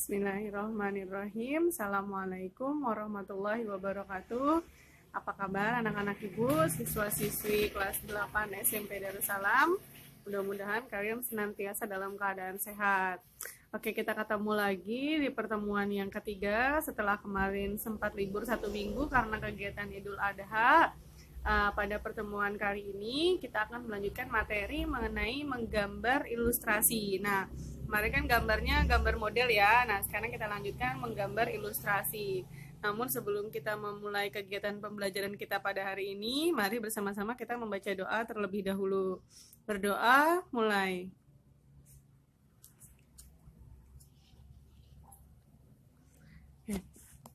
Bismillahirrahmanirrahim. Assalamualaikum warahmatullahi wabarakatuh. Apa kabar anak-anak ibu, siswa-siswi kelas 8 SMP Darussalam? Mudah-mudahan kalian senantiasa dalam keadaan sehat. Oke, kita ketemu lagi di pertemuan yang ketiga setelah kemarin sempat libur 1 minggu karena kegiatan Idul Adha. Pada pertemuan kali ini kita akan melanjutkan materi mengenai menggambar ilustrasi. Nah, kemarin kan gambarnya gambar model ya. Nah, sekarang kita lanjutkan menggambar ilustrasi. Namun sebelum kita memulai kegiatan pembelajaran kita pada hari ini, mari bersama-sama kita membaca doa terlebih dahulu. Berdoa, mulai.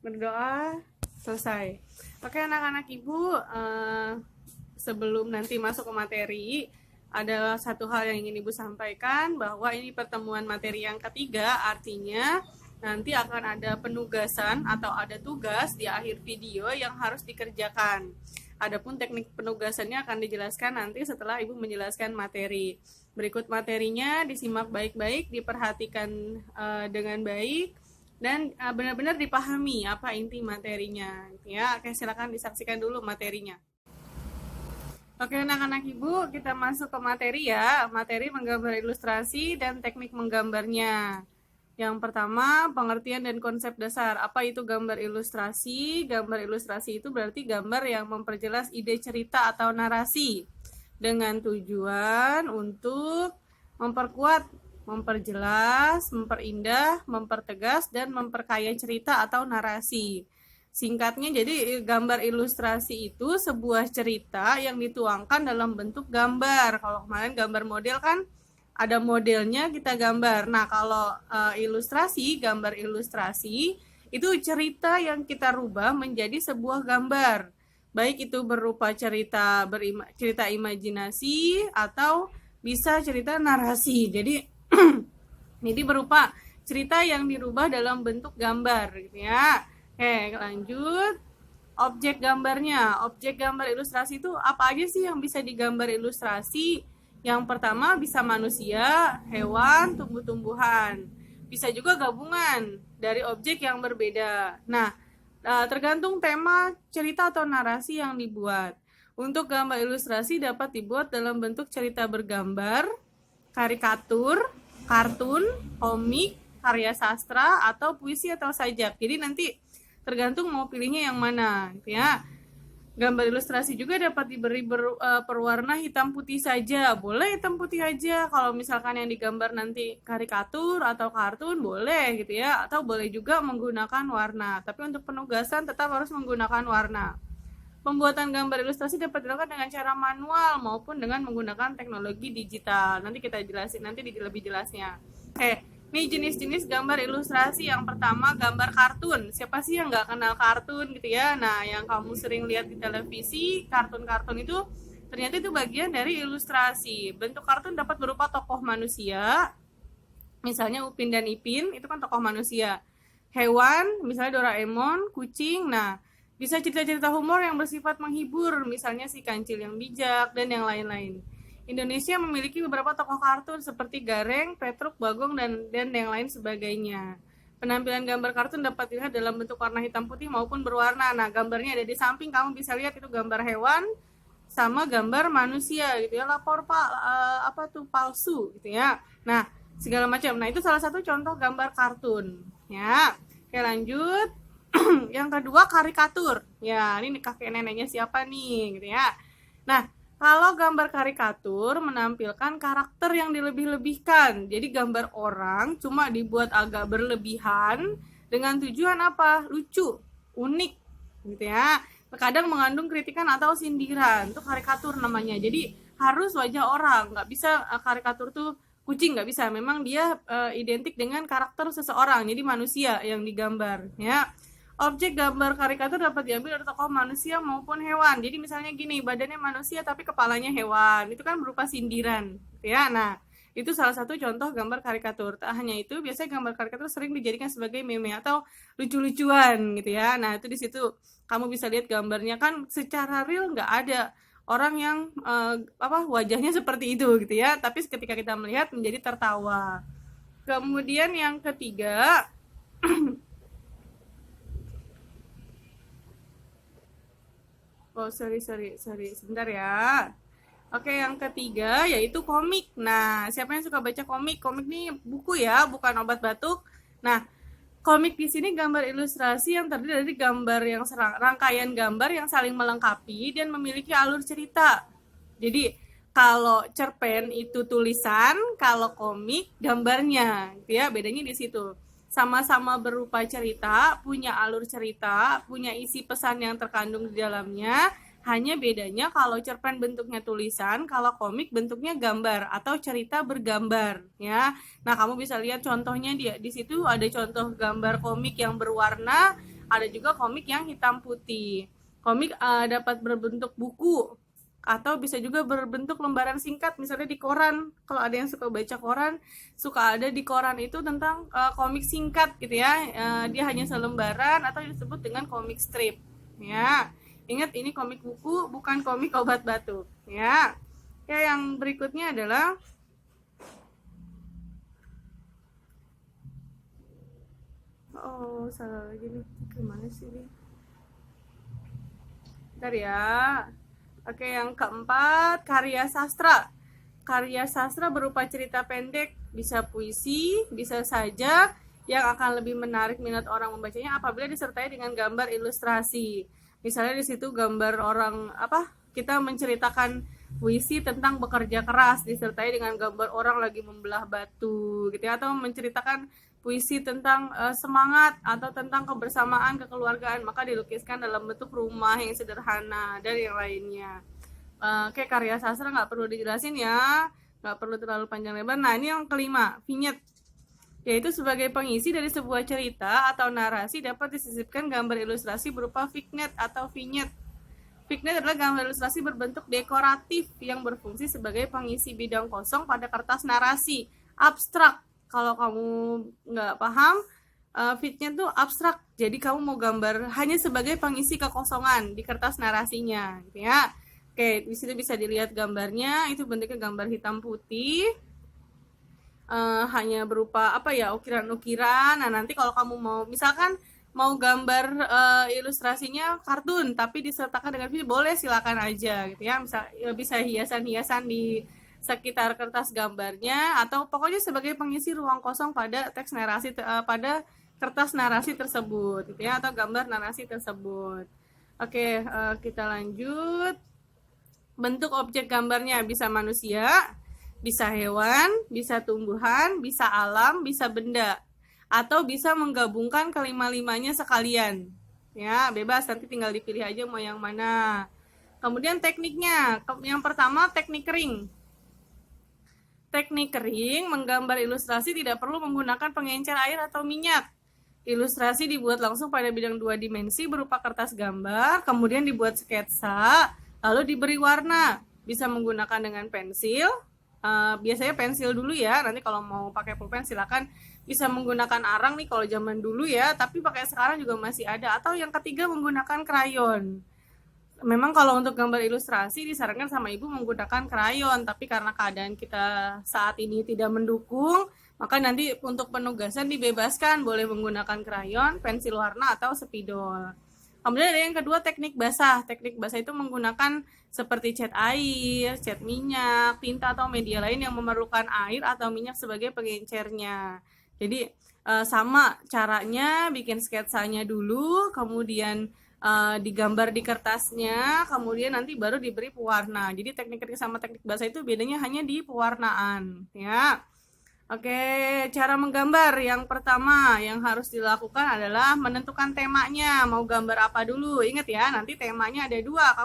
Berdoa, selesai. Oke anak-anak ibu, sebelum nanti masuk ke materi, ada satu hal yang ingin ibu sampaikan, bahwa ini pertemuan materi yang ketiga, artinya nanti akan ada penugasan atau ada tugas di akhir video yang harus dikerjakan. Adapun teknik penugasannya akan dijelaskan nanti setelah ibu menjelaskan materi. Berikut materinya disimak baik-baik, diperhatikan dengan baik, dan benar-benar dipahami apa inti materinya ya. Oke, silakan disaksikan dulu materinya. Oke anak-anak ibu, kita masuk ke materi ya. Materi menggambar ilustrasi dan teknik menggambarnya. Yang pertama, pengertian dan konsep dasar. Apa itu gambar ilustrasi? Gambar ilustrasi itu berarti gambar yang memperjelas ide cerita atau narasi dengan tujuan untuk memperkuat, memperjelas, memperindah, mempertegas, dan memperkaya cerita atau narasi. Singkatnya, jadi gambar ilustrasi itu sebuah cerita yang dituangkan dalam bentuk gambar. Kalau kemarin gambar model kan ada modelnya kita gambar. Nah, kalau ilustrasi, gambar ilustrasi itu cerita yang kita rubah menjadi sebuah gambar. Baik itu berupa cerita imajinasi atau bisa cerita narasi. Jadi jadi berupa cerita yang dirubah dalam bentuk gambar gitu ya. Oke, lanjut. Objek gambarnya. Objek gambar ilustrasi itu apa aja sih yang bisa digambar ilustrasi? Yang pertama bisa manusia, hewan, tumbuh-tumbuhan. Bisa juga gabungan dari objek yang berbeda. Nah, tergantung tema cerita atau narasi yang dibuat. Untuk gambar ilustrasi dapat dibuat dalam bentuk cerita bergambar, karikatur, kartun, komik, karya sastra, atau puisi atau sajak. Jadi nanti tergantung mau pilihnya yang mana gitu ya. Gambar ilustrasi juga dapat diberi perwarna hitam putih saja. Boleh hitam putih aja. Kalau misalkan yang digambar nanti karikatur atau kartun boleh gitu ya. Atau boleh juga menggunakan warna. Tapi untuk penugasan tetap harus menggunakan warna. Pembuatan gambar ilustrasi dapat dilakukan dengan cara manual maupun dengan menggunakan teknologi digital. Nanti kita jelasin nanti di lebih jelasnya. Oke, ini jenis-jenis gambar ilustrasi. Yang pertama gambar kartun. Siapa sih yang nggak kenal kartun gitu ya? Nah, yang kamu sering lihat di televisi, kartun-kartun itu ternyata itu bagian dari ilustrasi. Bentuk kartun dapat berupa tokoh manusia, misalnya Upin dan Ipin, itu kan tokoh manusia. Hewan, misalnya Doraemon, kucing. Nah, bisa cerita-cerita humor yang bersifat menghibur, misalnya si Kancil yang bijak, dan yang lain-lain. Indonesia memiliki beberapa tokoh kartun seperti Gareng, Petruk, Bagong, dan yang lain sebagainya. Penampilan gambar kartun dapat dilihat dalam bentuk warna hitam putih maupun berwarna. Nah, gambarnya ada di samping, kamu bisa lihat itu gambar hewan sama gambar manusia gitu ya, palsu gitu ya. Nah, segala macam. Nah, itu salah satu contoh gambar kartun ya. Oke, lanjut. Yang kedua karikatur. Ya, ini kakek neneknya siapa nih gitu ya. Nah, kalau gambar karikatur menampilkan karakter yang dilebih-lebihkan. Jadi gambar orang cuma dibuat agak berlebihan dengan tujuan apa? Lucu, unik gitu ya. Terkadang mengandung kritikan atau sindiran. Itu karikatur namanya. Jadi harus wajah orang, nggak bisa karikatur tuh kucing, nggak bisa. Memang dia identik dengan karakter seseorang. Jadi manusia yang digambar ya. Objek gambar karikatur dapat diambil dari tokoh manusia maupun hewan. Jadi misalnya gini, badannya manusia tapi kepalanya hewan. Itu kan berupa sindiran, ya. Nah, itu salah satu contoh gambar karikatur. Tak hanya itu, biasanya gambar karikatur sering dijadikan sebagai meme atau lucu-lucuan gitu ya. Nah, itu di situ kamu bisa lihat gambarnya kan secara real nggak ada orang yang wajahnya seperti itu gitu ya. Tapi ketika kita melihat menjadi tertawa. Kemudian yang ketiga, Oh, sorry, sebentar ya. Oke, yang ketiga yaitu komik. Nah, siapa yang suka baca komik? Komik nih buku ya, bukan obat batuk. Nah, komik di sini gambar ilustrasi yang terdiri dari gambar yang rangkaian gambar yang saling melengkapi dan memiliki alur cerita. Jadi, kalau cerpen itu tulisan, kalau komik gambarnya, gitu ya. Bedanya di situ. Sama-sama berupa cerita, punya alur cerita, punya isi pesan yang terkandung di dalamnya. Hanya bedanya kalau cerpen bentuknya tulisan, kalau komik bentuknya gambar atau cerita bergambar, ya. Nah, kamu bisa lihat contohnya di situ ada contoh gambar komik yang berwarna, ada juga komik yang hitam putih. Komik dapat berbentuk buku atau bisa juga berbentuk lembaran singkat, misalnya di koran. Kalau ada yang suka baca koran, suka ada di koran itu tentang komik singkat gitu ya. Dia hanya selembaran atau disebut dengan komik strip, ya. Ingat, ini komik buku, bukan komik obat batuk, ya. Ya, yang berikutnya adalah salah lagi nih. Gimana sih ini? Bentar ya. Oke, yang keempat, karya sastra. Karya sastra berupa cerita pendek, bisa puisi, bisa saja yang akan lebih menarik minat orang membacanya apabila disertai dengan gambar ilustrasi. Misalnya di situ gambar orang kita menceritakan puisi tentang bekerja keras disertai dengan gambar orang lagi membelah batu gitu ya, atau menceritakan puisi tentang semangat atau tentang kebersamaan kekeluargaan, maka dilukiskan dalam bentuk rumah yang sederhana dan yang lainnya. Kayak karya sastra nggak perlu dijelasin ya, nggak perlu terlalu panjang lebar. Nah, ini yang kelima, vignette, yaitu sebagai pengisi dari sebuah cerita atau narasi dapat disisipkan gambar ilustrasi berupa vignette atau vignette. Vignette adalah gambar ilustrasi berbentuk dekoratif yang berfungsi sebagai pengisi bidang kosong pada kertas narasi abstrak. Kalau kamu nggak paham, vignette tuh abstrak. Jadi kamu mau gambar hanya sebagai pengisi kekosongan di kertas narasinya, gitu ya. Oke, di sini bisa dilihat gambarnya. Itu bentuknya gambar hitam putih. Hanya berupa ukiran-ukiran. Nah, nanti kalau kamu mau gambar ilustrasinya kartun tapi disertakan dengan video, boleh, silakan aja gitu ya. Bisa hiasan-hiasan di sekitar kertas gambarnya, atau pokoknya sebagai pengisi ruang kosong pada teks narasi pada kertas narasi tersebut gitu ya, atau gambar narasi tersebut. Oke, kita lanjut. Bentuk objek gambarnya bisa manusia, bisa hewan, bisa tumbuhan, bisa alam, bisa benda, atau bisa menggabungkan kelima-limanya sekalian. Ya, bebas, nanti tinggal dipilih aja mau yang mana. Kemudian tekniknya, yang pertama teknik kering. Teknik kering menggambar ilustrasi tidak perlu menggunakan pengencer air atau minyak. Ilustrasi dibuat langsung pada bidang 2 dimensi berupa kertas gambar, kemudian dibuat sketsa, lalu diberi warna. Bisa menggunakan dengan pensil, biasanya pensil dulu ya, nanti kalau mau pakai pulpen silakan. Bisa menggunakan arang nih kalau zaman dulu ya, tapi pakai sekarang juga masih ada. Atau yang ketiga menggunakan krayon. Memang kalau untuk gambar ilustrasi disarankan sama ibu menggunakan krayon, tapi karena keadaan kita saat ini tidak mendukung, maka nanti untuk penugasan dibebaskan, boleh menggunakan krayon, pensil warna, atau spidol. Kemudian ada yang kedua, teknik basah. Teknik basah itu menggunakan seperti cat air, cat minyak, tinta, atau media lain yang memerlukan air atau minyak sebagai pengencernya. Jadi sama caranya, bikin sketsanya dulu, kemudian digambar di kertasnya, kemudian nanti baru diberi pewarna. Jadi teknik kering sama teknik basah itu bedanya hanya di pewarnaan, ya. Oke, cara menggambar yang pertama yang harus dilakukan adalah menentukan temanya. Mau gambar apa dulu? Ingat ya, nanti temanya ada dua.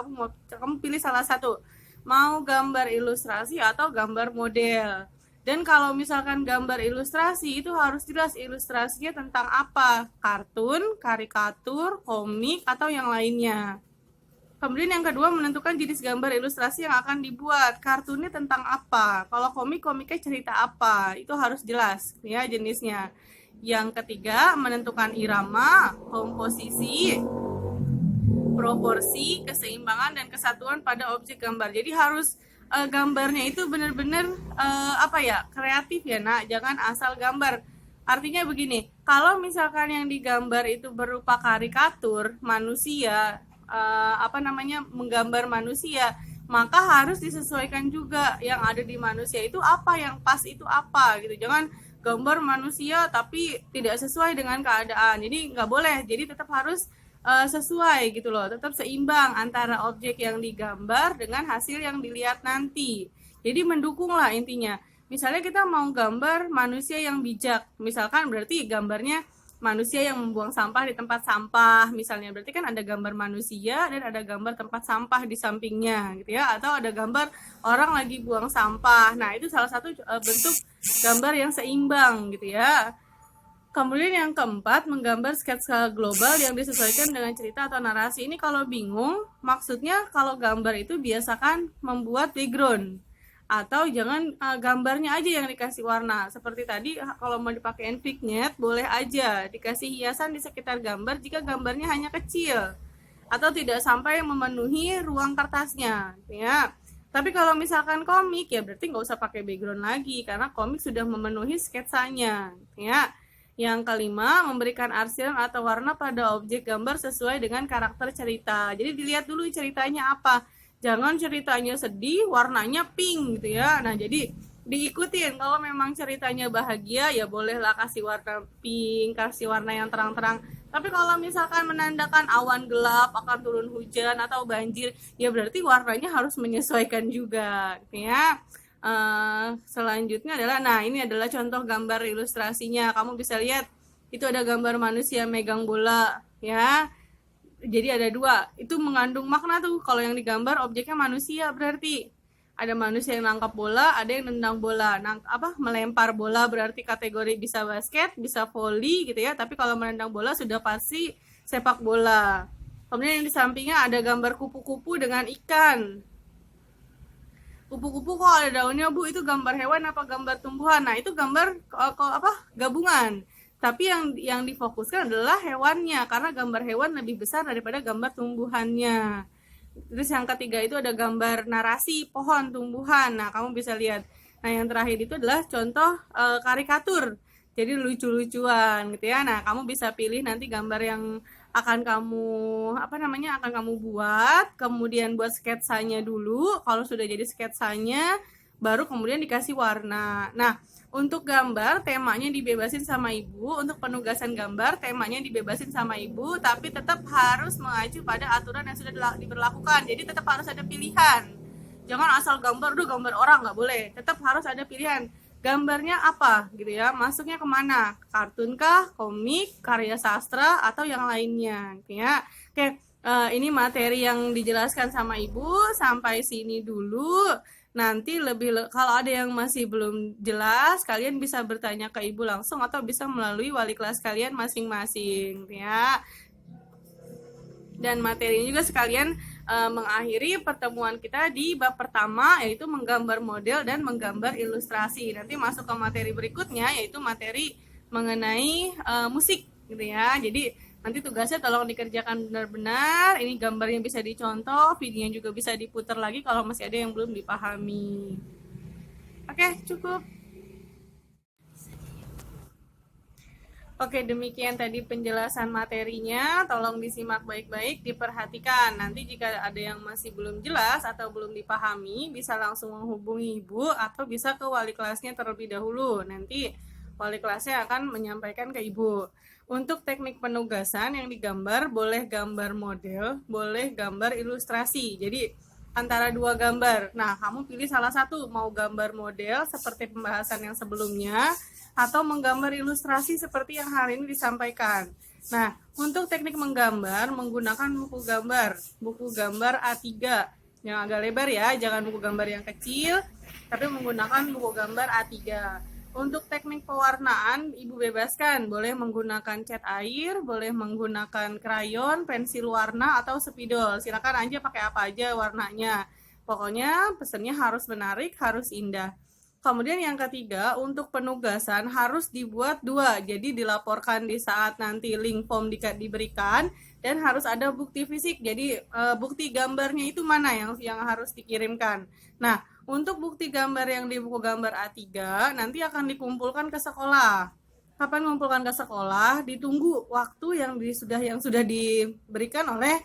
Kamu pilih salah satu. Mau gambar ilustrasi atau gambar model. Dan kalau misalkan gambar ilustrasi itu harus jelas ilustrasinya tentang apa. Kartun, karikatur, komik, atau yang lainnya. Kemudian yang kedua, menentukan jenis gambar ilustrasi yang akan dibuat. Kartunnya tentang apa? Kalau komiknya cerita apa? Itu harus jelas ya jenisnya. Yang ketiga, menentukan irama, komposisi, proporsi, keseimbangan, dan kesatuan pada objek gambar. Jadi harus gambarnya itu benar-benar kreatif ya nak. Jangan asal gambar. Artinya begini, kalau misalkan yang digambar itu berupa karikatur manusia, menggambar manusia, maka harus disesuaikan juga yang ada di manusia itu apa, yang pas itu apa gitu. Jangan gambar manusia tapi tidak sesuai dengan keadaan. Jadi nggak boleh. Jadi tetap harus sesuai gitu loh, tetap seimbang antara objek yang digambar dengan hasil yang dilihat nanti. Jadi mendukung lah intinya. Misalnya kita mau gambar manusia yang bijak, misalkan berarti gambarnya manusia yang membuang sampah di tempat sampah, misalnya berarti kan ada gambar manusia dan ada gambar tempat sampah di sampingnya gitu ya, atau ada gambar orang lagi buang sampah. Nah, itu salah satu bentuk gambar yang seimbang gitu ya. Kemudian yang keempat, menggambar sketsa global yang disesuaikan dengan cerita atau narasi. Ini kalau bingung, maksudnya kalau gambar itu biasakan membuat background. Atau jangan gambarnya aja yang dikasih warna. Seperti tadi, kalau mau dipakai vignette, boleh aja dikasih hiasan di sekitar gambar jika gambarnya hanya kecil. Atau tidak sampai memenuhi ruang kertasnya. Ya. Tapi kalau misalkan komik, ya berarti nggak usah pakai background lagi. Karena komik sudah memenuhi sketsanya. Ya. Yang kelima, memberikan arsiran atau warna pada objek gambar sesuai dengan karakter cerita. Jadi dilihat dulu ceritanya apa. Jangan ceritanya sedih, warnanya pink gitu ya. Nah, jadi diikutin. Kalau memang ceritanya bahagia, ya bolehlah kasih warna pink, kasih warna yang terang-terang. Tapi kalau misalkan menandakan awan gelap, akan turun hujan atau banjir, ya berarti warnanya harus menyesuaikan juga gitu ya. Selanjutnya adalah, nah ini adalah contoh gambar ilustrasinya. Kamu bisa lihat itu ada gambar manusia megang bola ya. Jadi ada dua, itu mengandung makna tuh. Kalau yang digambar objeknya manusia, berarti ada manusia yang nangkap bola, ada yang nendang bola. Melempar bola berarti kategori bisa basket, bisa volley gitu ya. Tapi kalau menendang bola sudah pasti sepak bola. Kemudian yang di sampingnya ada gambar kupu-kupu dengan ikan. Kupu-kupu kok ada daunnya, Bu? Itu gambar hewan apa gambar tumbuhan? Nah, itu gambar gabungan. Tapi yang difokuskan adalah hewannya, karena gambar hewan lebih besar daripada gambar tumbuhannya. Terus yang ketiga itu ada gambar narasi pohon tumbuhan. Nah, kamu bisa lihat. Nah, yang terakhir itu adalah contoh karikatur. Jadi lucu-lucuan gitu ya. Nah, kamu bisa pilih nanti gambar yang akan kamu buat, kemudian buat sketsanya dulu. Kalau sudah jadi sketsanya, baru kemudian dikasih warna. Nah, untuk gambar temanya dibebasin sama ibu, untuk penugasan gambar temanya dibebasin sama ibu, tapi tetap harus mengacu pada aturan yang sudah diberlakukan. Jadi tetap harus ada pilihan. Jangan asal gambar orang, nggak boleh. Tetap harus ada pilihan. Gambarnya apa gitu ya, masuknya kemana, kartun kah, komik, karya sastra, atau yang lainnya gitu ya. Oke, ini materi yang dijelaskan sama ibu, sampai sini dulu. Nanti kalau ada yang masih belum jelas, kalian bisa bertanya ke ibu langsung atau bisa melalui wali kelas kalian masing-masing ya. Dan materinya juga sekalian mengakhiri pertemuan kita di bab pertama, yaitu menggambar model dan menggambar ilustrasi. Nanti masuk ke materi berikutnya, yaitu materi mengenai musik gitu ya. Jadi nanti tugasnya tolong dikerjakan benar-benar. Ini gambarnya bisa dicontoh, videonya juga bisa diputar lagi kalau masih ada yang belum dipahami. Oke, cukup. Oke, demikian tadi penjelasan materinya. Tolong disimak baik-baik, diperhatikan. Nanti jika ada yang masih belum jelas atau belum dipahami, bisa langsung menghubungi ibu atau bisa ke wali kelasnya terlebih dahulu. Nanti wali kelasnya akan menyampaikan ke ibu. Untuk teknik penugasan yang digambar, boleh gambar model, boleh gambar ilustrasi. Jadi antara dua gambar. Nah, kamu pilih salah satu, mau gambar model seperti pembahasan yang sebelumnya, atau menggambar ilustrasi seperti yang hari ini disampaikan. Nah, untuk teknik menggambar, menggunakan buku gambar A3 yang agak lebar ya, jangan buku gambar yang kecil, tapi menggunakan buku gambar A3. Untuk teknik pewarnaan, ibu bebaskan, boleh menggunakan cat air, boleh menggunakan krayon, pensil warna, atau spidol. Silakan aja pakai apa aja warnanya. Pokoknya pesannya harus menarik, harus indah. Kemudian yang ketiga, untuk penugasan harus dibuat 2, jadi dilaporkan di saat nanti link form diberikan, dan harus ada bukti fisik, jadi bukti gambarnya itu mana yang harus dikirimkan. Nah, untuk bukti gambar yang di buku gambar A3 nanti akan dikumpulkan ke sekolah. kapan mengumpulkan ke sekolah, ditunggu waktu yang sudah diberikan oleh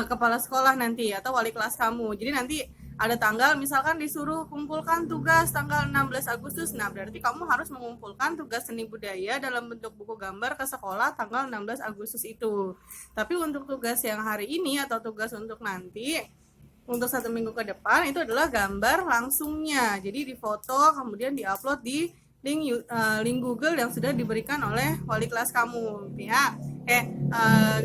kepala sekolah nanti atau wali kelas kamu. Jadi nanti ada tanggal, misalkan disuruh kumpulkan tugas tanggal 16 Agustus. Nah, berarti kamu harus mengumpulkan tugas seni budaya dalam bentuk buku gambar ke sekolah tanggal 16 Agustus itu. Tapi untuk tugas yang hari ini atau tugas untuk nanti, untuk 1 minggu ke depan, itu adalah gambar langsungnya. Jadi difoto, kemudian diupload di link Google yang sudah diberikan oleh wali kelas kamu, ya.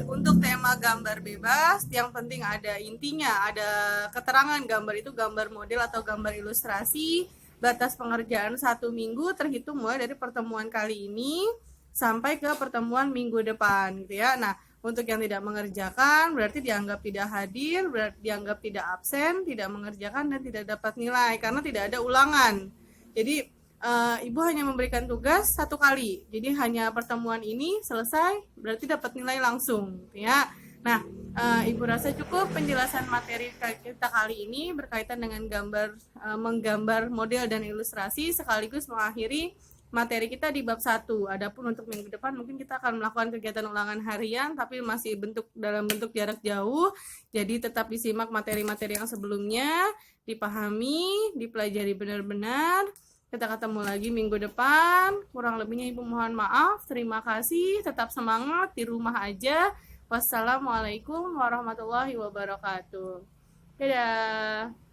Untuk tema gambar bebas, yang penting ada intinya, ada keterangan gambar itu gambar model atau gambar ilustrasi. Batas pengerjaan 1 minggu terhitung mulai dari pertemuan kali ini sampai ke pertemuan minggu depan, gitu ya. Nah, untuk yang tidak mengerjakan berarti dianggap tidak hadir, berarti dianggap tidak absen, tidak mengerjakan dan tidak dapat nilai karena tidak ada ulangan. Jadi Ibu hanya memberikan tugas 1 kali, jadi hanya pertemuan ini selesai, berarti dapat nilai langsung, ya. Nah, Ibu rasa cukup penjelasan materi kita kali ini berkaitan dengan menggambar model dan ilustrasi, sekaligus mengakhiri materi kita di bab 1. Adapun untuk minggu depan mungkin kita akan melakukan kegiatan ulangan harian, tapi masih dalam bentuk jarak jauh, jadi tetap disimak materi-materi yang sebelumnya, dipahami, dipelajari benar-benar. Kita ketemu lagi minggu depan. Kurang lebihnya Ibu mohon maaf. Terima kasih. Tetap semangat di rumah aja. Wassalamualaikum warahmatullahi wabarakatuh. Dadah.